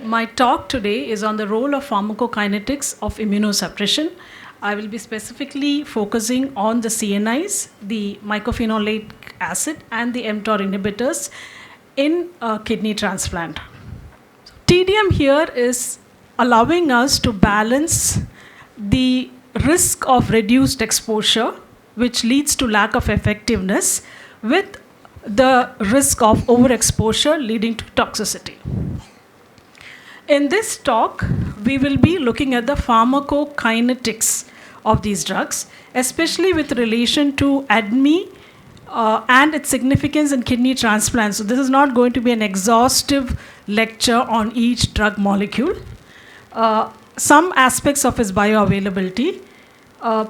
My talk today is on the role of pharmacokinetics of immunosuppression. I will be specifically focusing on the CNIs, the mycophenolate acid, and the mTOR inhibitors in kidney transplant. TDM here is allowing us to balance the risk of reduced exposure, which leads to lack of effectiveness, with the risk of overexposure leading to toxicity. In this talk, we will be looking at the pharmacokinetics of these drugs, especially with relation to ADME and its significance in kidney transplant. So this is not going to be an exhaustive lecture on each drug molecule. Some aspects of its bioavailability,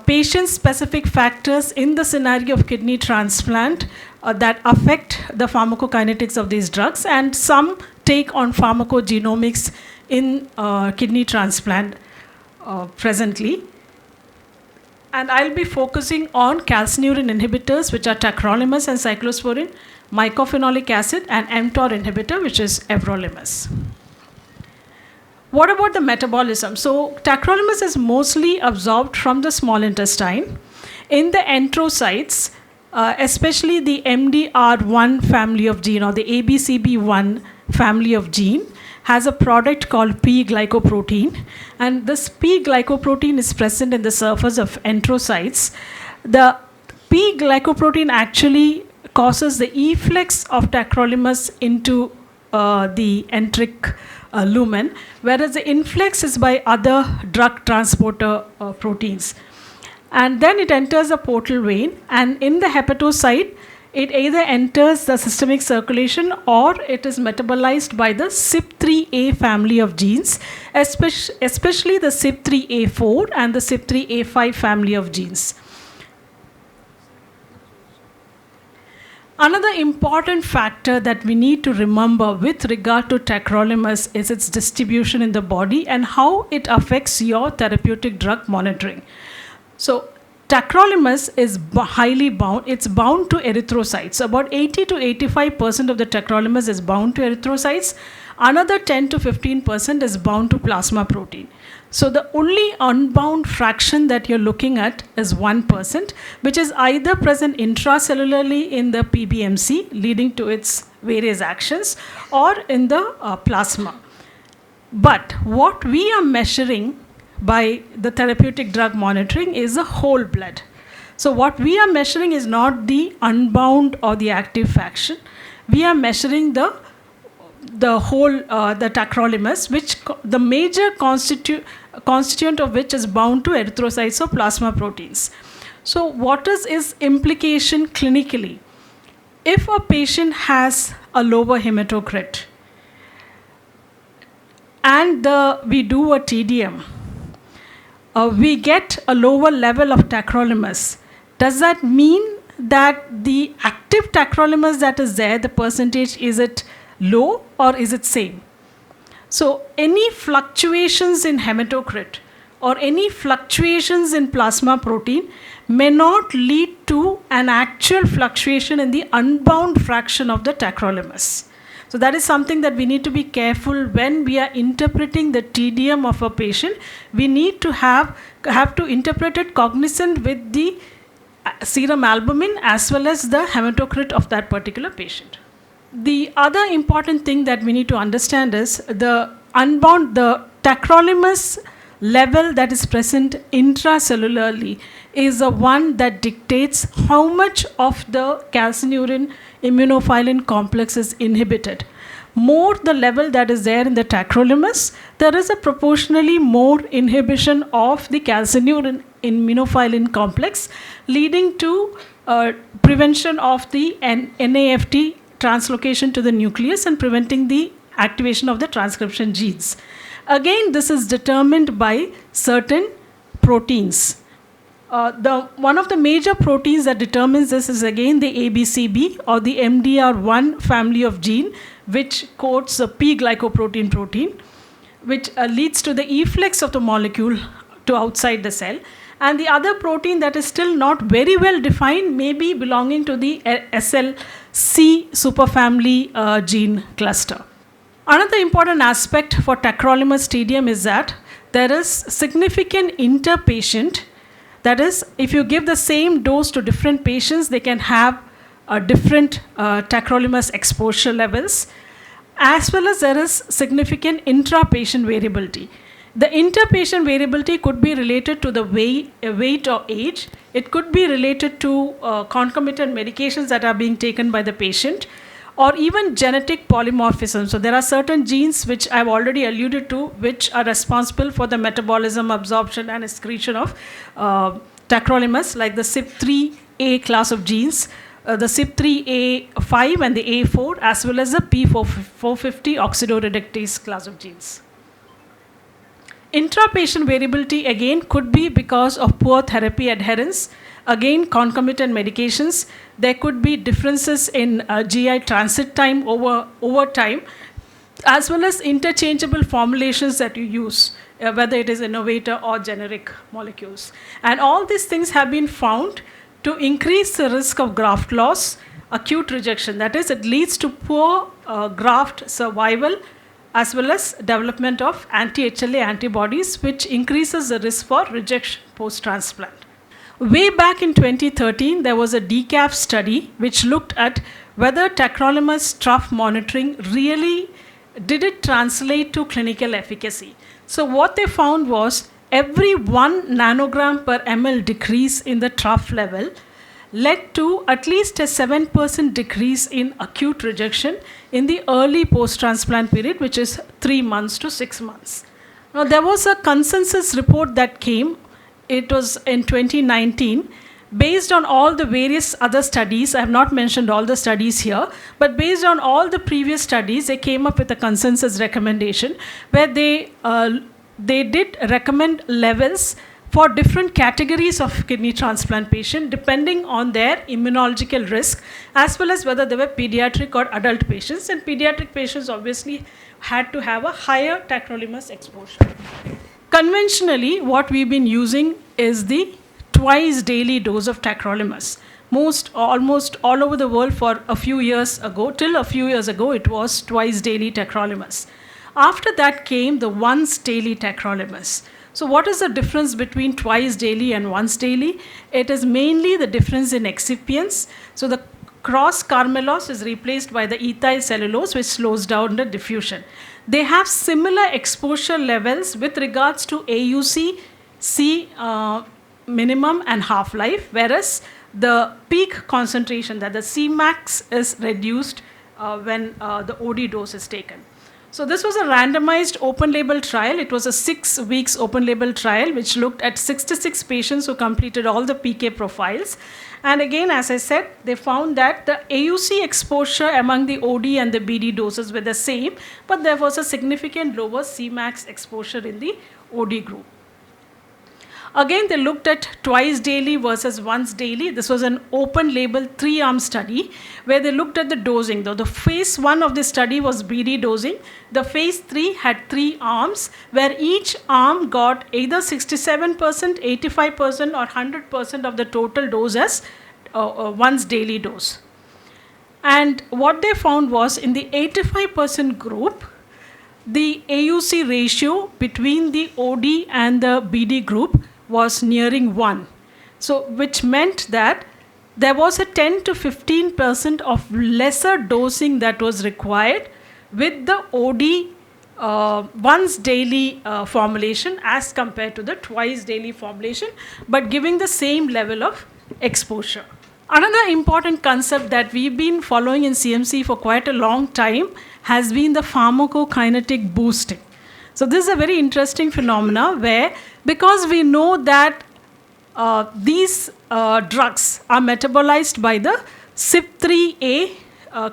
patient-specific factors in the scenario of kidney transplant that affect the pharmacokinetics of these drugs, and some take on pharmacogenomics in kidney transplant presently. And I'll be focusing on calcineurin inhibitors, which are tacrolimus and cyclosporin, mycophenolic acid, and mTOR inhibitor, which is everolimus. What about the metabolism? So tacrolimus is mostly absorbed from the small intestine. In the enterocytes, especially the MDR1 family of gene, or the ABCB1 family of gene, has a product called P-glycoprotein, and this P-glycoprotein is present in the surface of enterocytes. The P-glycoprotein actually causes the efflux of tacrolimus into the enteric lumen, whereas the influx is by other drug transporter proteins. And then it enters the portal vein, and in the hepatocyte, it either enters the systemic circulation or it is metabolized by the CYP3A family of genes, especially the CYP3A4 and the CYP3A5 family of genes. Another important factor that we need to remember with regard to tacrolimus is its distribution in the body and how it affects your therapeutic drug monitoring. So tacrolimus is highly bound. It's bound to erythrocytes. About 80 to 85% of the tacrolimus is bound to erythrocytes. Another 10 to 15% is bound to plasma protein. So the only unbound fraction that you're looking at is 1%, which is either present intracellularly in the PBMC, leading to its various actions, or in the plasma. But what we are measuring by the therapeutic drug monitoring is the whole blood. So what we are measuring is not the unbound or the active fraction. We are measuring the whole, the tacrolimus, which the major constituent of which is bound to erythrocytes or plasma proteins. So what is its implication clinically? If a patient has a lower hematocrit and we do a TDM, we get a lower level of tacrolimus. Does that mean that the active tacrolimus that is there, the percentage, is it low or is it same? So any fluctuations in hematocrit or any fluctuations in plasma protein may not lead to an actual fluctuation in the unbound fraction of the tacrolimus. So that is something that we need to be careful when we are interpreting the TDM of a patient. We need to have to interpret it cognizant with the serum albumin as well as the hematocrit of that particular patient. The other important thing that we need to understand is the tacrolimus level that is present intracellularly is the one that dictates how much of the calcineurin immunophilin complex is inhibited. More the level that is there in the tacrolimus, there is a proportionally more inhibition of the calcineurin immunophilin complex, leading to prevention of the NAFT translocation to the nucleus and preventing the activation of the transcription genes. Again, this is determined by certain proteins. One of the major proteins that determines this is again the ABCB or the MDR1 family of gene, which codes the P-glycoprotein protein, which leads to the efflux of the molecule to outside the cell. And the other protein that is still not very well defined may be belonging to the SLC superfamily gene cluster. Another important aspect for tacrolimus tedium is that there is significant interpatient. That is, if you give the same dose to different patients, they can have different tacrolimus exposure levels, as well as there is significant intra-patient variability. The interpatient variability could be related to the weight or age. It could be related to concomitant medications that are being taken by the patient, or even genetic polymorphism. So there are certain genes which I've already alluded to, which are responsible for the metabolism, absorption, and excretion of tacrolimus, like the CYP3A class of genes, the CYP3A5 and the A4, as well as the P450 oxidoreductase class of genes. Intra-patient variability again could be because of poor therapy adherence, again concomitant medications. There could be differences in GI transit time over time, as well as interchangeable formulations that you use, whether it is innovator or generic molecules. And all these things have been found to increase the risk of graft loss, acute rejection. That is, it leads to poor graft survival, as well as development of anti-HLA antibodies, which increases the risk for rejection post-transplant. Way back in 2013, there was a DCAF study which looked at whether tacrolimus trough monitoring really did it translate to clinical efficacy. So what they found was every 1 nanogram per ml decrease in the trough level led to at least a 7% decrease in acute rejection in the early post-transplant period, which is 3 months to 6 months. Now, there was a consensus report that came. It was in 2019. Based on all the various other studies, I have not mentioned all the studies here, but based on all the previous studies, they came up with a consensus recommendation where they did recommend levels for different categories of kidney transplant patient depending on their immunological risk, as well as whether they were pediatric or adult patients. And pediatric patients obviously had to have a higher tacrolimus exposure. Conventionally, what we've been using is the twice daily dose of tacrolimus. Almost all over the world for a few years ago, till a few years ago, it was twice daily tacrolimus. After that came the once daily tacrolimus. So what is the difference between twice daily and once daily? It is mainly the difference in excipients. So the cross carmellose is replaced by the ethyl cellulose, which slows down the diffusion. They have similar exposure levels with regards to AUC, C minimum and half-life, whereas the peak concentration, that the Cmax, is reduced when the OD dose is taken. So this was a randomized open-label trial. It was a 6 weeks open-label trial which looked at 66 patients who completed all the PK profiles. And again, as I said, they found that the AUC exposure among the OD and the BD doses were the same, but there was a significant lower Cmax exposure in the OD group. Again, they looked at twice daily versus once daily. This was an open-label 3-arm study where they looked at the dosing. Though the phase 1 of the study was BD dosing, the phase 3 had 3 arms where each arm got either 67%, 85%, or 100% of the total dose as once daily dose. And what they found was in the 85% group, the AUC ratio between the OD and the BD group was nearing 1. So which meant that there was a 10 to 15% of lesser dosing that was required with the OD once daily formulation as compared to the twice daily formulation, but giving the same level of exposure. Another important concept that we've been following in CMC for quite a long time has been the pharmacokinetic boosting. So this is a very interesting phenomena where, because we know that these drugs are metabolized by the CYP3A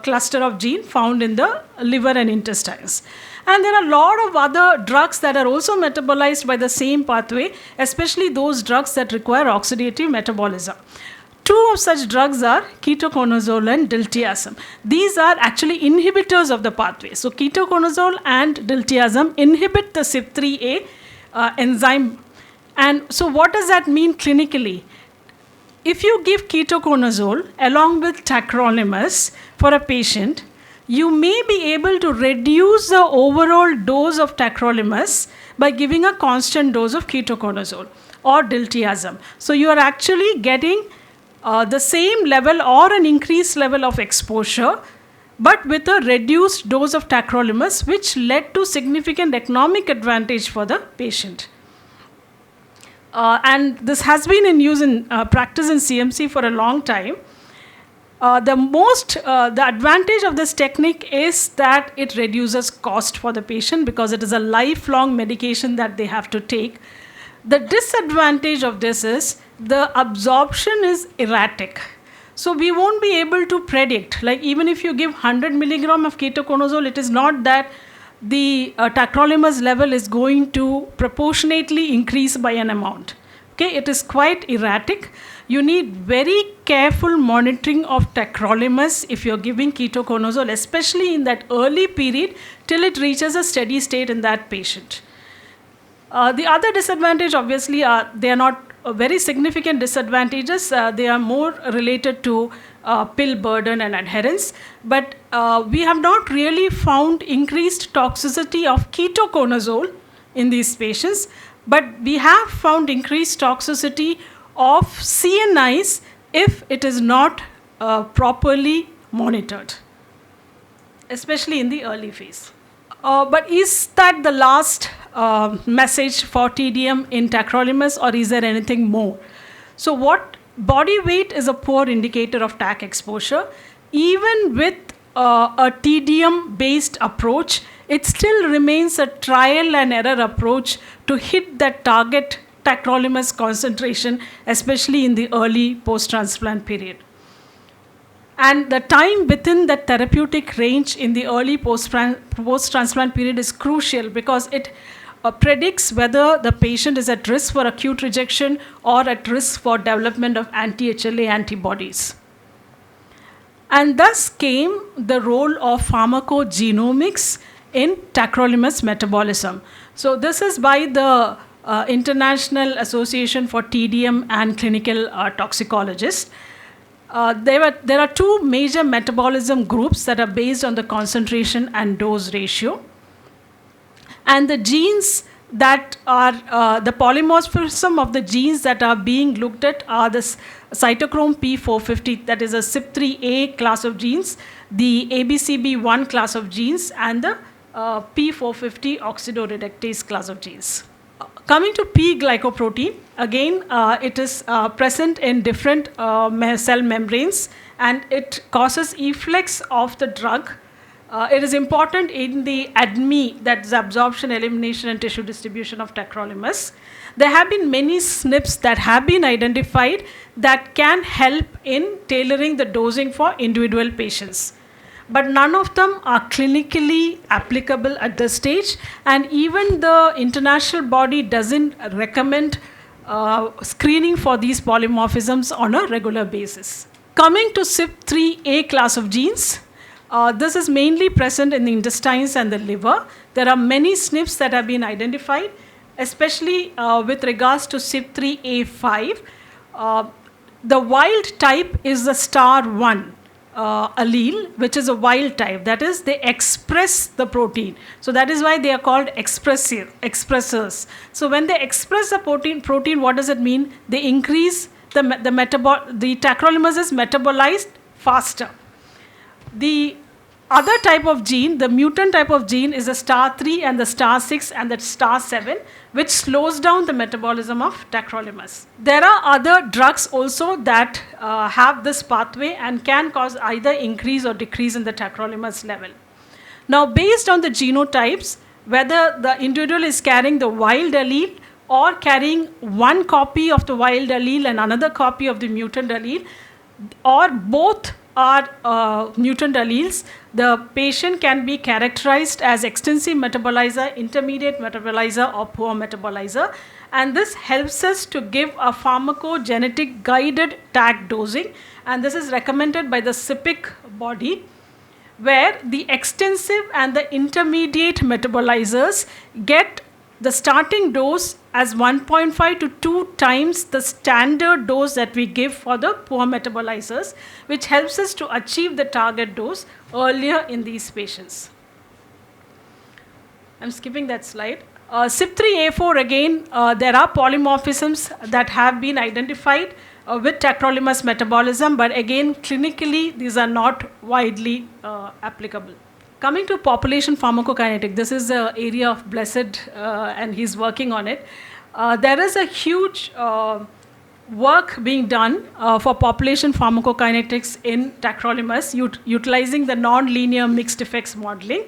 cluster of gene found in the liver and intestines. And there are a lot of other drugs that are also metabolized by the same pathway, especially those drugs that require oxidative metabolism. 2 of such drugs are ketoconazole and diltiazem. These are actually inhibitors of the pathway. So ketoconazole and diltiazem inhibit the CYP3A enzyme. And so what does that mean clinically? If you give ketoconazole along with tacrolimus for a patient, you may be able to reduce the overall dose of tacrolimus by giving a constant dose of ketoconazole or diltiazem. So you are actually getting the same level or an increased level of exposure, but with a reduced dose of tacrolimus, which led to significant economic advantage for the patient. And this has been in use in practice in CMC for a long time. The advantage of this technique is that it reduces cost for the patient because it is a lifelong medication that they have to take. The disadvantage of this is the absorption is erratic. So we won't be able to predict, like even if you give 100 milligram of ketoconazole, it is not that the tacrolimus level is going to proportionately increase by an amount. Okay, it is quite erratic. You need very careful monitoring of tacrolimus if you're giving ketoconazole, especially in that early period till it reaches a steady state in that patient. The other disadvantage, obviously, they are not very significant disadvantages. They are more related to pill burden and adherence. But we have not really found increased toxicity of ketoconazole in these patients. But we have found increased toxicity of CNIs if it is not properly monitored, especially in the early phase. But is that the last message for TDM in tacrolimus, or is there anything more? So what body weight is a poor indicator of TAC exposure. Even with a TDM based approach, it still remains a trial and error approach to hit that target tacrolimus concentration, especially in the early post-transplant period. And the time within that therapeutic range in the early post-transplant period is crucial because it predicts whether the patient is at risk for acute rejection or at risk for development of anti-HLA antibodies. And thus came the role of pharmacogenomics in tacrolimus metabolism. So this is by the International Association for TDM and Clinical Toxicologists. There are two major metabolism groups that are based on the concentration and dose ratio. And the genes that are, the polymorphism of the genes that are being looked at are the cytochrome P450, that is a CYP3A class of genes, the ABCB1 class of genes, and the P450 oxidoreductase class of genes. Coming to P-glycoprotein, again, it is present in different cell membranes, and it causes efflux of the drug. It is important in the ADME, that's absorption, elimination, and tissue distribution of tacrolimus. There have been many SNPs that have been identified that can help in tailoring the dosing for individual patients. But none of them are clinically applicable at this stage, and even the international body doesn't recommend screening for these polymorphisms on a regular basis. Coming to CYP3A class of genes, this is mainly present in the intestines and the liver. There are many SNPs that have been identified, especially with regards to CYP3A5. The wild type is the star1 allele, which is a wild type. That is, they express the protein. So that is why they are called expressors. So when they express the protein, what does it mean? They increase the tacrolimus is metabolized faster. The other type of gene, the mutant type of gene, is the star3 and the star6 and the star7, which slows down the metabolism of tacrolimus. There are other drugs also that have this pathway and can cause either increase or decrease in the tacrolimus level. Now, based on the genotypes, whether the individual is carrying the wild allele or carrying one copy of the wild allele and another copy of the mutant allele, or both are mutant alleles, the patient can be characterized as extensive metabolizer, intermediate metabolizer, or poor metabolizer. And this helps us to give a pharmacogenetic guided TAC dosing. And this is recommended by the CIPIC body, where the extensive and the intermediate metabolizers get the starting dose as 1.5 to 2 times the standard dose that we give for the poor metabolizers, which helps us to achieve the target dose earlier in these patients. I'm skipping that slide. CYP3A4, again, there are polymorphisms that have been identified with tacrolimus metabolism, but again, clinically, these are not widely applicable. Coming to population pharmacokinetics, this is the area of Blessed, and he's working on it. There is a huge work being done for population pharmacokinetics in tacrolimus, utilizing the non-linear mixed effects modeling,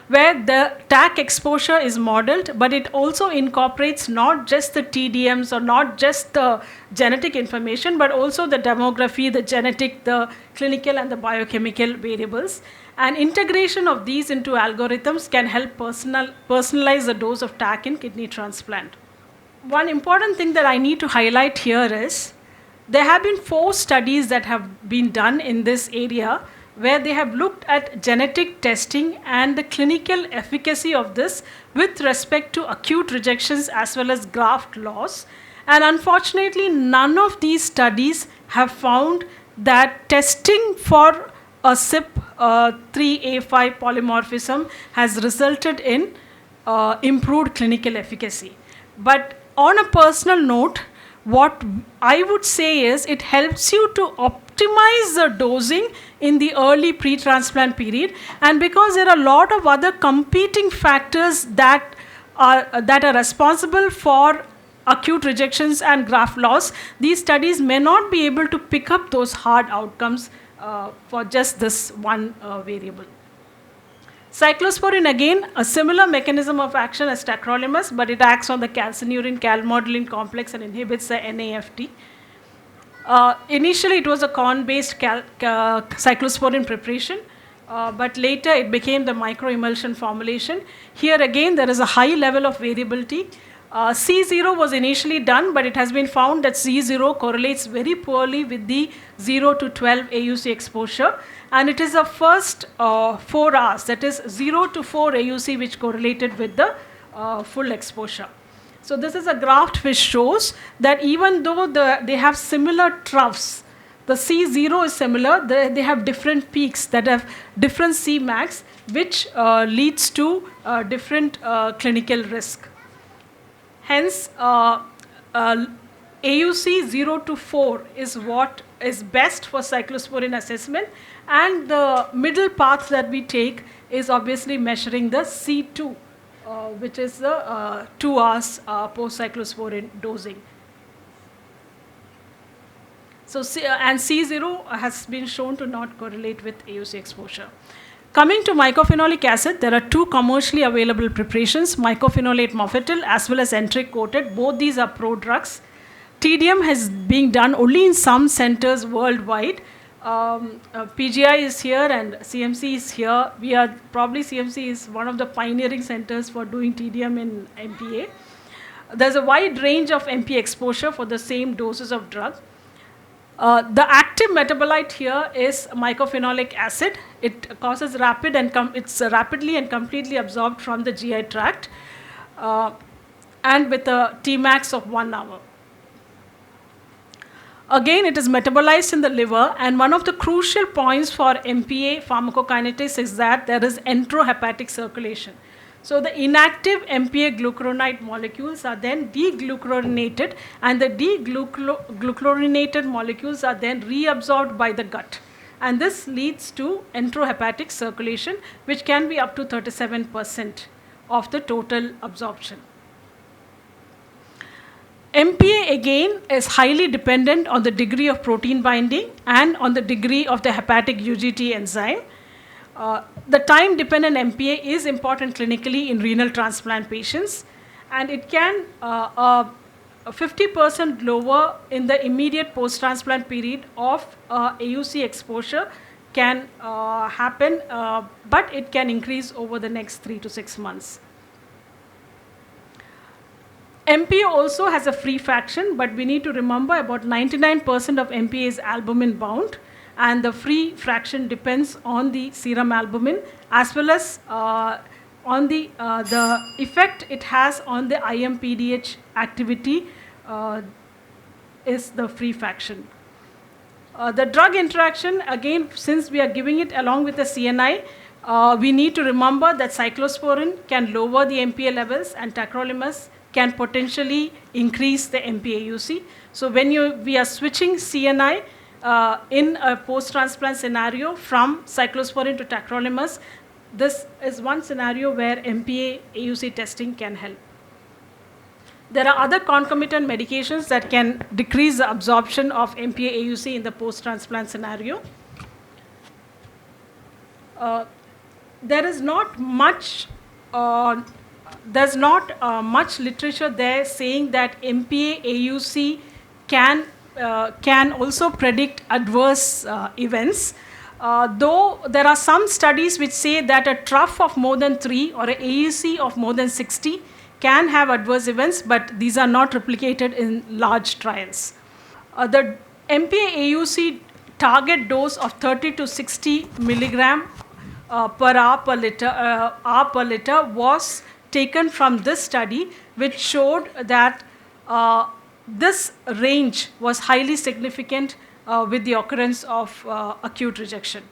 where the TAC exposure is modeled, but it also incorporates not just the TDMs or not just the genetic information, but also the demography, the genetic, the clinical, and the biochemical variables. And integration of these into algorithms can help personalize the dose of TAC in kidney transplant. One important thing that I need to highlight here is there have been 4 studies that have been done in this area, where they have looked at genetic testing and the clinical efficacy of this with respect to acute rejections as well as graft loss. And unfortunately, none of these studies have found that testing for a CYP3A5 polymorphism has resulted in improved clinical efficacy. But on a personal note, what I would say is it helps you to optimize the dosing in the early pre-transplant period, and because there are a lot of other competing factors that are responsible for acute rejections and graft loss, these studies may not be able to pick up those hard outcomes for just this one variable. Cyclosporin, again, a similar mechanism of action as tacrolimus, but it acts on the calcineurin calmodulin complex and inhibits the NAFT. Initially, it was a corn-based cyclosporin preparation, but later it became the microemulsion formulation. Here again, there is a high level of variability. C0 was initially done, but it has been found that C0 correlates very poorly with the 0 to 12 AUC exposure. And it is the first 4 hours, that is 0 to 4 AUC, which correlated with the full exposure. So this is a graph which shows that even though they have similar troughs, the C0 is similar, they have different peaks that have different Cmax, which leads to different clinical risk. Hence, AUC 0 to 4 is what is best for cyclosporin assessment, and the middle path that we take is obviously measuring the C2, which is the 2 hours post-cyclosporin dosing. So, and C0 has been shown to not correlate with AUC exposure. Coming to mycophenolic acid, there are 2 commercially available preparations, mycophenolate mofetil as well as enteric coated. Both these are prodrugs. TDM has been done only in some centers worldwide. PGI is here and CMC is here. CMC is one of the pioneering centers for doing TDM in MPA. There's a wide range of MP exposure for the same doses of drug. The active metabolite here is mycophenolic acid. It causes it's rapidly and completely absorbed from the GI tract, and with a Tmax of 1 hour. Again, it is metabolized in the liver, and one of the crucial points for MPA pharmacokinetics is that there is enterohepatic circulation. So the inactive MPA glucuronide molecules are then deglucurinated, and the deglucurinated molecules are then reabsorbed by the gut. And this leads to enterohepatic circulation, which can be up to 37% of the total absorption. MPA again is highly dependent on the degree of protein binding and on the degree of the hepatic UGT enzyme. The time-dependent MPA is important clinically in renal transplant patients, and it can 50% lower in the immediate post-transplant period of AUC exposure can happen, but it can increase over the next 3 to 6 months. MPA also has a free fraction, but we need to remember about 99% of MPA is albumin bound, and the free fraction depends on the serum albumin as well as the effect it has on the IMPDH activity is the free fraction. The drug interaction, again, since we are giving it along with the CNI, we need to remember that cyclosporin can lower the MPA levels and tacrolimus can potentially increase the MPAUC. So when we are switching CNI in a post-transplant scenario from cyclosporin to tacrolimus, this is one scenario where MPA-AUC testing can help. There are other concomitant medications that can decrease the absorption of MPA-AUC in the post-transplant scenario. There is not much literature there saying that MPA-AUC can also predict adverse events. Though there are some studies which say that a trough of more than 3 or an AUC of more than 60 can have adverse events, but these are not replicated in large trials. The MPA-AUC target dose of 30 to 60 milligram per hour per liter was taken from this study, which showed that this range was highly significant with the occurrence of acute rejection.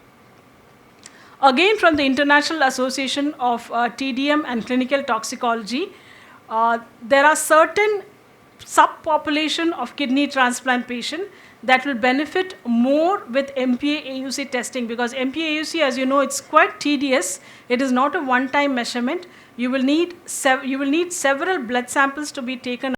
Again, from the International Association of TDM and Clinical Toxicology, there are certain subpopulation of kidney transplant patient that will benefit more with MPA-AUC testing, because MPA-AUC, as you know, it's quite tedious. It is not a one-time measurement. You will need several blood samples to be taken